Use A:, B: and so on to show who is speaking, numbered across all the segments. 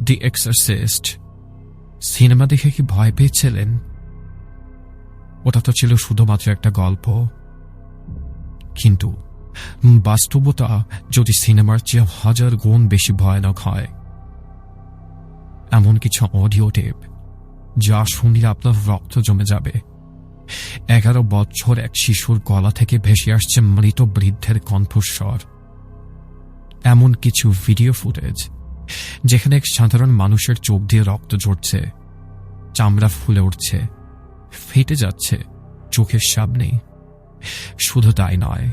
A: দি এক্সারসিস্ট cinema দেখে কি ভয় পেয়েছিলেন? ওটা তো ছিল শুধুমাত্র একটা গল্প, কিন্তু বাস্তবতা যদি সিনেমার চেয়ে 1000 গুণ বেশি ভয়ানক হয়। এমন কিছু অডিও টেপ যা শুনলে আপনার রক্ত জমে যাবে। 11 বছর এক শিশুর গলা থেকে ভেসে আসছে মৃত বৃদ্ধের কণ্ঠস্বর। এমন কিছু ভিডিও ফুটেজ যেখানে এক সাধারণ মানুষের চোখ দিয়ে রক্ত ঝরছে, চামড়া ফুলে উঠছে, ফেটে যাচ্ছে চোখের সামনে। শুধু তাই নয়,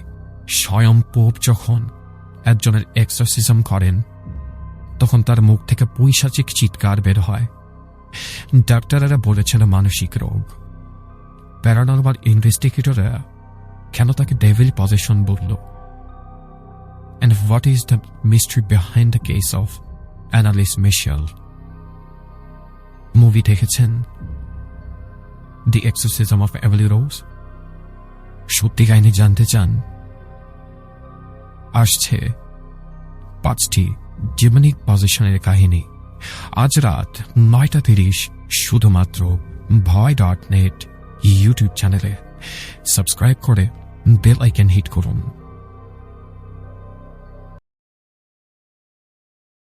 A: স্বয়ং পোপ যখন একজনের এক্সরসিজম করেন তখন তার মুখ থেকে পৈশাচিক চিৎকার বের হয়। ডাক্তারেরা বলেছেন মানসিক রোগ। প্যারানরমাল ইনভেস্টিগেটররা কেন তাকে ডেভিল পজেশন বলল? And what is the mystery behind the case of Annalise Michel? Movie দেখেছেন দি এক্সোসিজম অফ এমিলি রোজ? সত্যি কাহিনী জানতে চান? আসছে 5টি ডিমনিক পজিশনের কাহিনী আজ রাত 9:30 শুধুমাত্র ভয়.net ইউটিউব চ্যানেলে। সাবস্ক্রাইব করে বেল আইকন হিট করুন।